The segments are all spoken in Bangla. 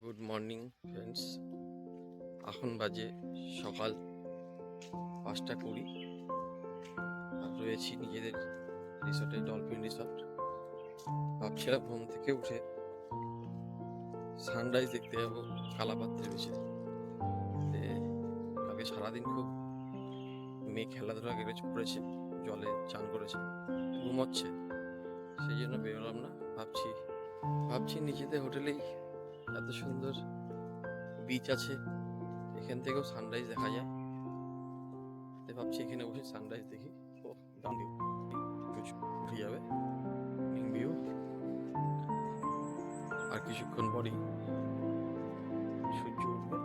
Good morning friends. এখন বাজে সকাল 5টা 20। আর রয়েছি নিজেদের রিসর্টে, ডলফিন রিসর্ট। ভাবছিলাম ঘুম থেকে উঠে সানরাইজ দেখতে যাবো কালাপাত্রের বেশে। কালকে সারাদিন খুব মেয়ে খেলাধুলা করেছে, জলে চান করেছে, ঘুমোচ্ছে, সেই জন্য বেরোলাম না। ভাবছি নিজেদের হোটেলেই এত সুন্দর বিচ আছে, এখান থেকেও সানরাইজ দেখা যায়। ভাবছি এখানে বসে সানরাইজ দেখি। ও দাম উঠে যাবে ভিউ, আর কিছুক্ষণ পরই সূর্য উঠবে।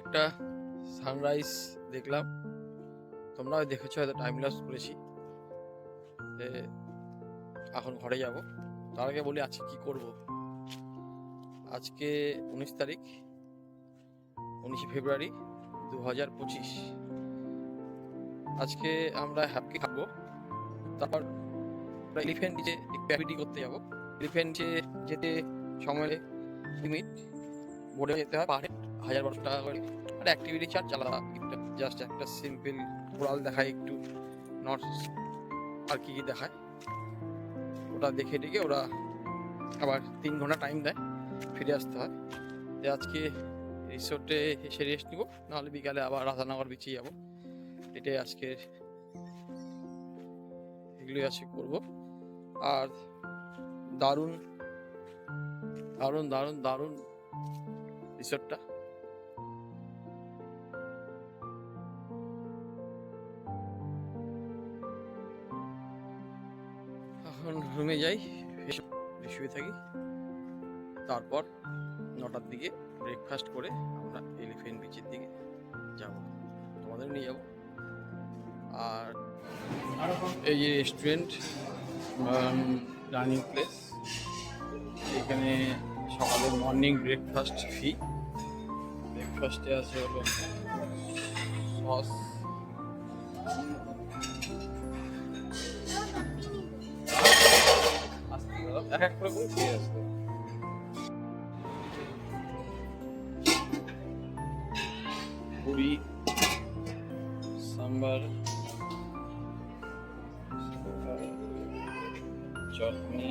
একটা সানরাইজ দেখলাম, তোমরাও দেখেছো, হয়তো টাইম লস করেছি। এখন ঘরে যাব। তার আগে বলি আজকে কি করব। আজকে 19 ফেব্রুয়ারি 2025। আজকে আমরা হ্যাপি খাবো, তারপর এলিফ্যান্ট নিচে অ্যাক্টিভিটি করতে যাব। এলিফ্যান্ট যেতে সময় লিমিট, বোর্ডে যেতে হয় পার হেড 1000-1200 টাকা করে। আর অ্যাক্টিভিটি চার্জ আলাদা, জাস্ট একটা সিম্পল কোরাল দেখায়, একটু নট আর কি দেখায়, ওটা দেখে ওরা আবার 3 ঘন্টা টাইম দেয়, ফিরে আসতে হয়। আজকে রিসোর্টে এসে রেস্ট নিব, নাহলে বিকালে আবার রাধানগর বিচে যাবো। এটাই আজকে, এগুলোই আজকে করবো। আর দারুণ দারুণ দারুণ দারুণ রিসোর্টটা। এখন রুমে যাই, শুয়ে থাকি, তারপর 9টার দিকে ব্রেকফাস্ট করে আমরা এলিফ্যান্ট বিচের দিকে যাব, তোমাদের নিয়ে যাব। আর এই যে রেস্টুরেন্ট, ডাইনিং প্লেস, এখানে সকালে মর্নিং ব্রেকফাস্ট ফ্রি। ব্রেকফাস্টে আছে হলো সস, এক এক করে খেয়ে আসতে, পুরি, সাম্বার, চটনি,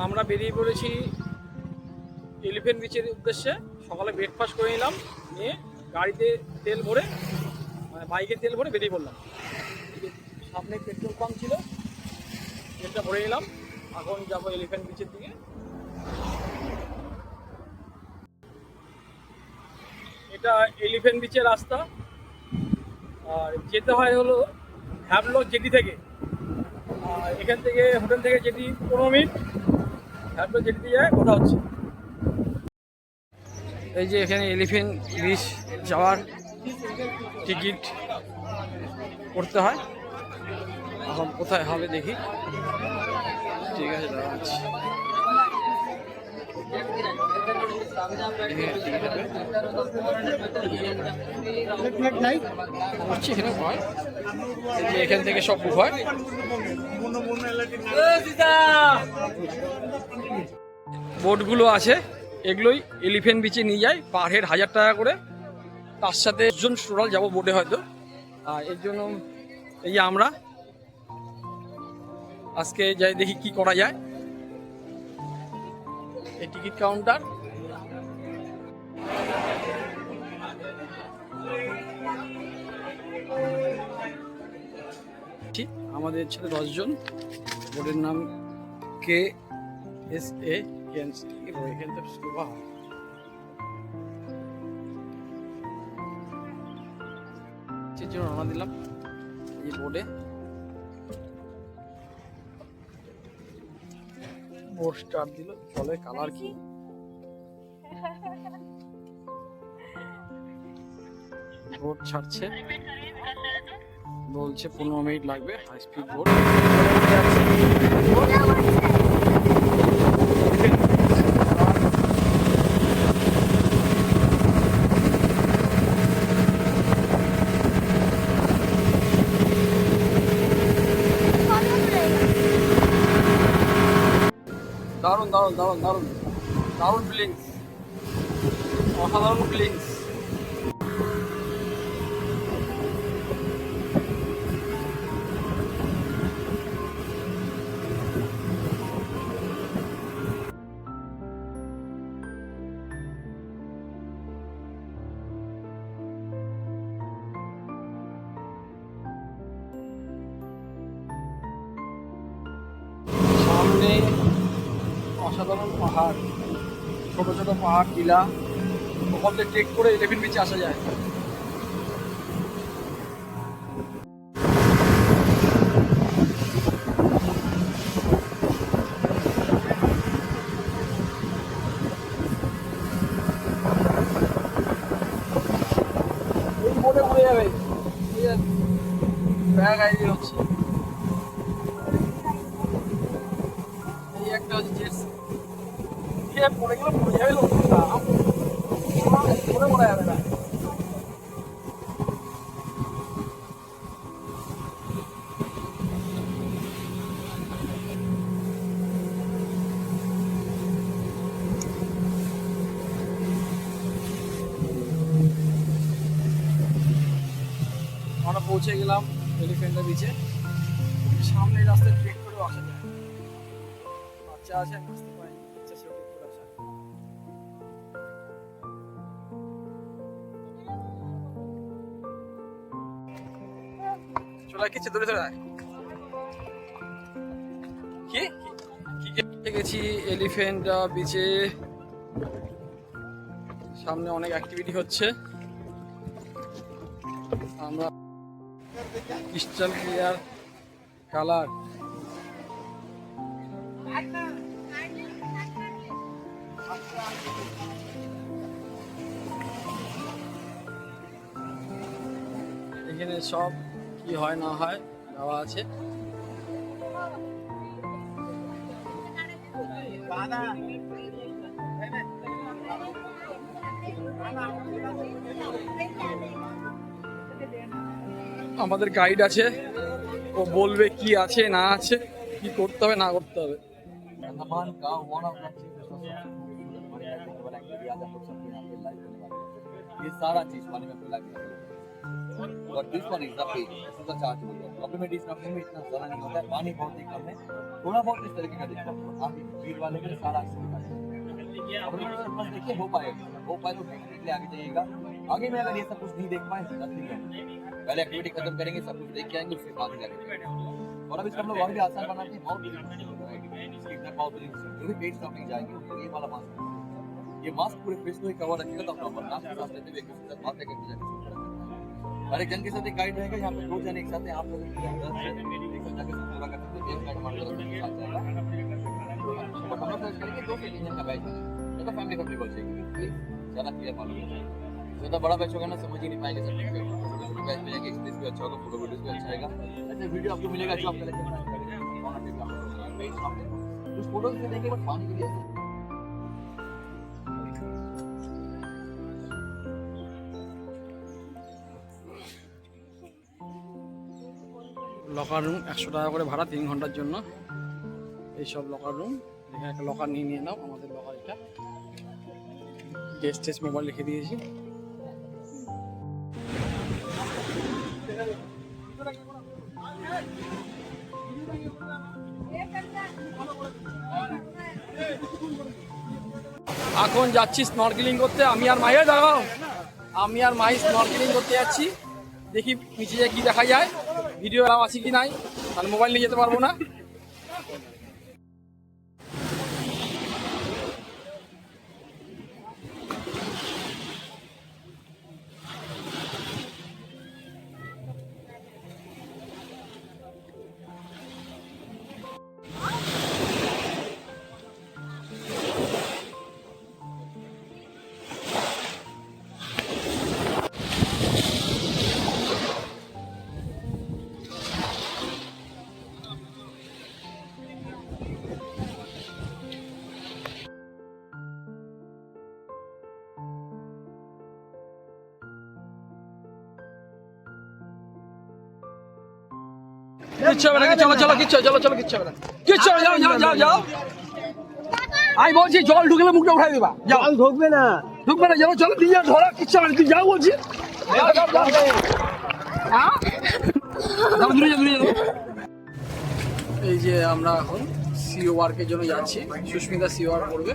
আমরা বেরিয়ে পড়েছি এলিফ্যান্ট বিচের উদ্দেশ্যে সকালে ব্রেকফাস্ট করে নিলাম, নিয়ে গাড়িতে তেল ভরে মানে বাইকে তেল ভরে বেরিয়ে পড়লাম। সামনে পেট্রোল পাম্প ছিল, তেলটা ভরে নিলাম। এখন যাবো এলিফ্যান্ট বিচের দিকে। এটা এলিফ্যান্ট বিচের রাস্তা, আর যেতে হয় হলো হ্যাভলক জেটি থেকে। আর এখান থেকে হোটেল থেকে জেটি 15 মিনিট, হ্যাভলক জেটিতে যায় কথা হচ্ছে। এই যে এখানে এলিফ্যান্ট বিচ যাওয়ার টিকিট করতে হয়। এখন কোথায় হবে দেখি। ঠিক আছে, দাঁড়াচ্ছি। এখানে হয়, এই যে এখান থেকে সব বুক হয়। বোটগুলো আছে, এগুলোই এলিফ্যান্ট বিচে নিয়ে যায় পার হেড 1000 টাকা করে। তার সাথে জন টোটাল যাবো বোটে হয়তো। আর এর জন্য এই যে আমরা আজকে যাই, দেখি কি করা যায়। এই টিকিট কাউন্টার, ঠিক আমাদের ছিল 10 জন। বোর্ডের নাম KSA এখান থেকে স্কুবা হয়। জন্য রওনা দিলাম এই বোর্ডে। বোর্ড স্টার্ট দিল, জলের কালার কি! বোর্ড ছাড়ছে, বলছে 15 মিনিট লাগবে। High speed board. দারুণ দারুণ দারুণ দারুণ দারুণ ফিলিংস, অসাধারণ ফিলিংস। সামনে অসাধারণ পাহাড়, ছোট ছোট পাহাড়, টিলা, ওখান থেকে ট্রেক করে এলিফ্যান্ট বিচে আসা যায়। এই বোটে পড়ে যাবে, ব্যাগ আইডিয়া হচ্ছে। এই একটা হচ্ছে জেটস, পড়ে গেলে পড়ে যাবে, লোক পড়ে পড়া যাবে না। আমরা পৌঁছে গেলাম এলিফ্যান্ট বিচে। সামনে রাস্তায় ট্রেক করেও আসা যায়, বাচ্চা আছে, আমি আসতে পারিনি, ইচ্ছা ছিল ট্রেক করে আসা। চলে কিছু দূরে চলে কি কি গেছি এলিফ্যান্ট বিচে। সামনে অনেক অ্যাক্টিভিটি হচ্ছে। আমরা ক্রিস্টাল ক্লিয়ার কালার, এখানে সব কি হয় না হয় দেওয়া আছে। আমাদের গাইড আছে, ও বলবে কি আছে না আছে, কি করতে হবে না করতে হবে। ये सारा चीज पानी में पिला के और this one is the pay, this is the chargeable one. Compliment is not में इतना ज्यादा नहीं होता है, पानी बहुत ही कम है, थोड़ा बहुत इस तरीके का दिखता है। आप भीड़ वाले के लिए सारा सुविधा है। बस देखिए हो पाए तो डेफिनेटली आगे जाइएगा। आगे में अगर ये सब कुछ नहीं देख पाए पहले एक्टिविटी खत्म करेंगे, सब कुछ देख के आएंगे, उसके बाद जाके और अब इसका हम लोग और भी आसान बनाते हैं। और जो भी पेट शॉपिंग जाएंगे तो ये वाला मास्क, ये मास्क पूरे फेस को ही कवर रखेगा तो अपना नाक के साथ लेते हुए एक दूसरे के साथ बात करके जाके हर एक जन के साथ एक गाइड रहेगा। यहाँ पे 2 जन एक साथ हैं, आप लोग एक साथ जाके पूरा करते हैं। एक गाइड हमारे साथ जाएगा और हम लोग सर्च करेंगे 2 से 3 जन का बैच है तो फैमिली बोल जाएगी, ज़्यादा क्लियर मालूम है। ज़्यादा बड़ा बैच होगा ना समझ ही नहीं पाएंगे सब कुछ। बैच में जाके एक्सपीरियंस भी अच्छा होगा, फोटो वीडियोस भी अच्छा आएगा। ऐसे वीडियो आपको मिलेगा जो आप कलेक्ट करना करेंगे उस फोटोज में देखेंगे बट पानी के लिए লকার রুম 100 টাকা করে ভাড়া 3 ঘন্টার জন্য। এইসব লকার রুম, এখানে একটা লকার নিয়ে নাও। আমাদের লকার এটা, গেস্ট টেস্ট মোবাইল রেখে দিয়েছি। এখন যাচ্ছি স্নরকেলিং করতে। আমি আর মাহি স্নরকেলিং করতে যাচ্ছি। দেখি নিচে কি দেখা যায়, ভিডিও এলাও আছে কি নাই, তাহলে মোবাইল নিয়ে যেতে পারবো না। কিচ্ছু হবে না, কিচ্ছু হবে না, যাও। আমি বলছি জল ঢুকলে মুখটা উঠাই দিবা। জল ঢুকবে না, চলো দিয়ে ধরো, কিচ্ছু হবে না, তুই যাও বলছি। এই যে আমরা এখন সিও ওয়ার্কের জন্য যাচ্ছি। সুস্মিতা সিও ওয়ার্ক করবে।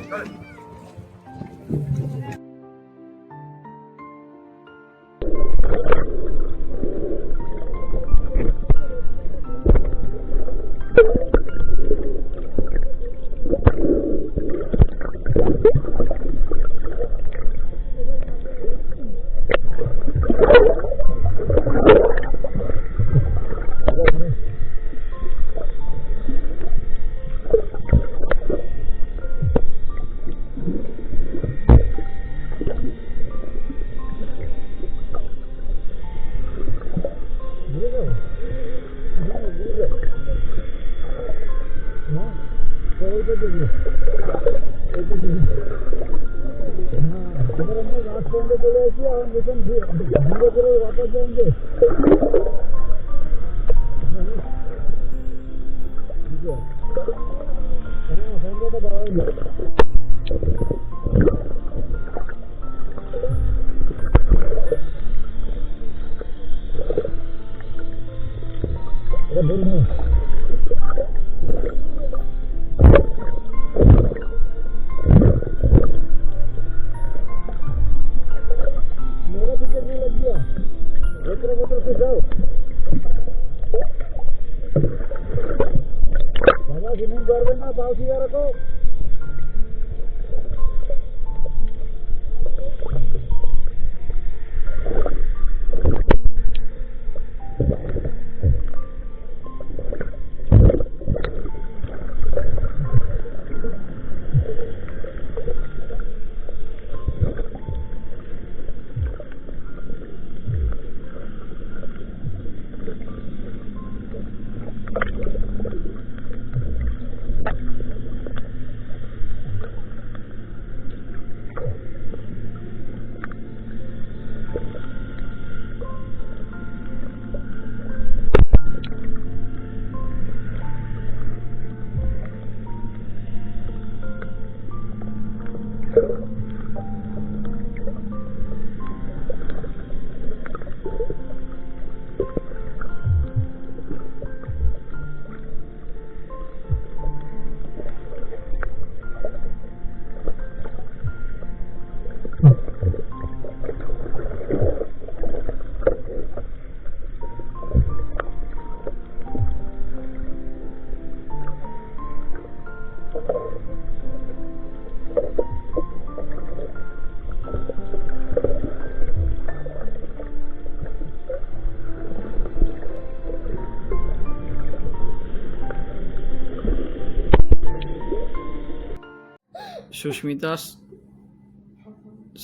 সুস্মিতা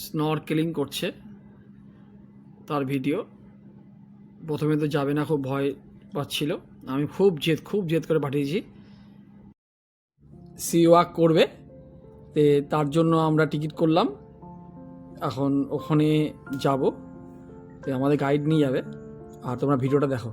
স্নরকেলিং করছে, তার ভিডিও। প্রথমে তো যাবে না, খুব ভয় পাচ্ছিল। আমি খুব জেদ করে পাঠিয়েছি। সি ওয়াক করবে, তে তার জন্য আমরা টিকিট করলাম। এখন ওখানে যাব, তো আমাদের গাইড নিয়ে যাবে। আর তোমরা ভিডিওটা দেখো।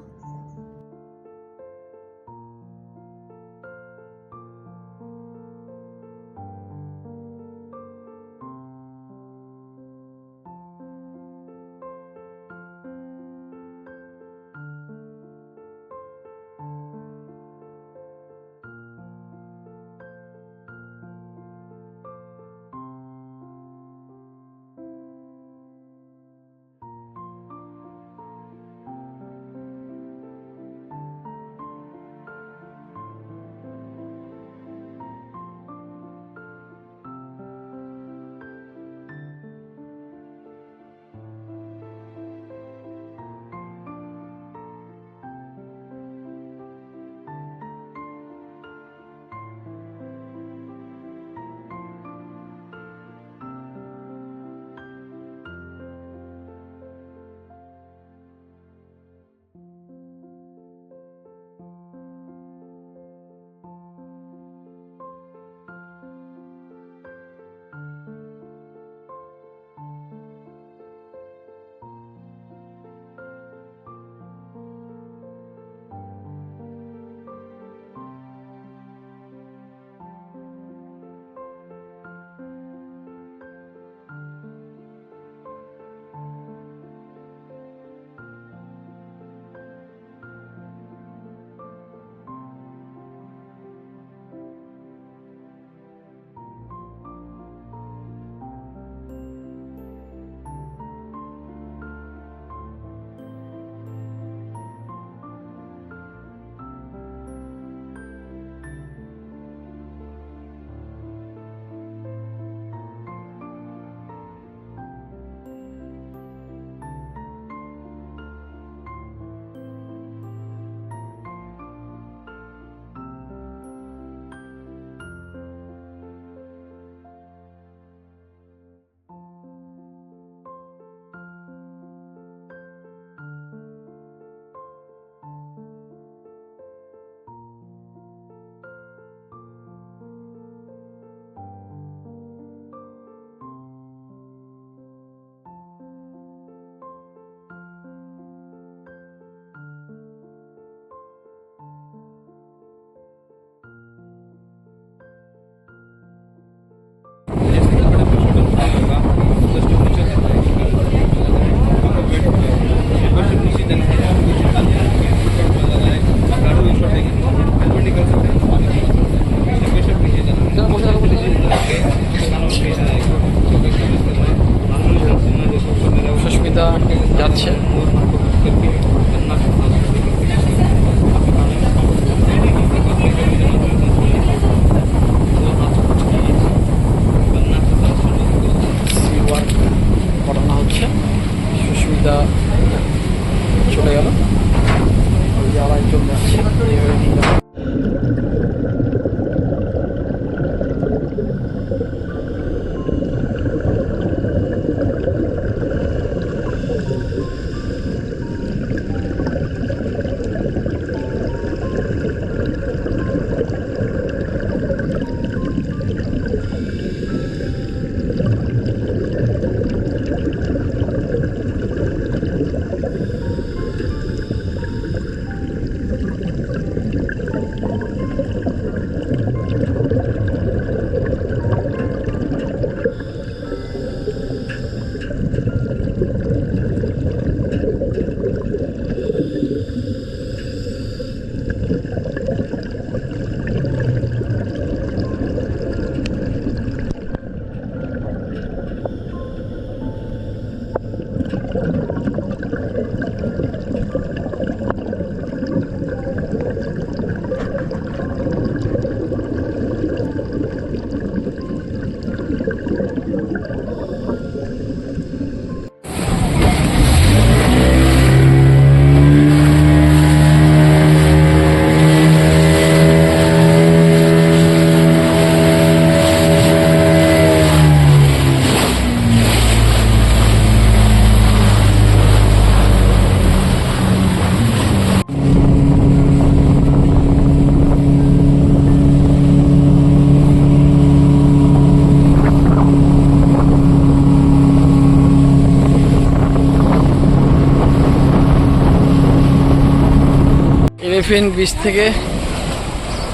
এলিফেন্ট বিচ থেকে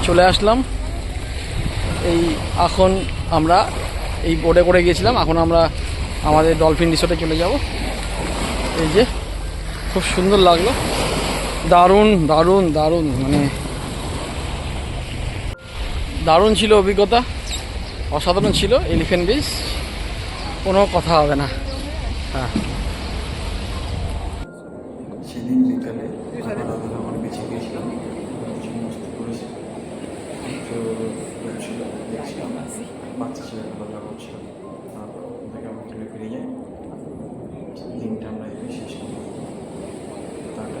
চলে আসলাম। এই এখন আমরা এই বোটে করে গিয়েছিলাম, এখন আমরা আমাদের ডলফিন রিসোর্টে চলে যাব। এই যে খুব সুন্দর লাগলো, দারুণ দারুণ দারুণ, মানে দারুণ ছিল অভিজ্ঞতা, অসাধারণ ছিল এলিফেন্ট বিচ, কোনো কথা হবে না। হ্যাঁ, সেদিন বিকালে আমরা অনেক বেঁচে গিয়েছিলাম, সমস্ত করেছি, তো ছিল দেখছিলাম, বাচ্চা ছেলে খেলা করছিল, তারপর ওখান থেকে আমরা চলে ফিরে যাই। দিনটা আমরা এখানে শেষ করি। টাটা।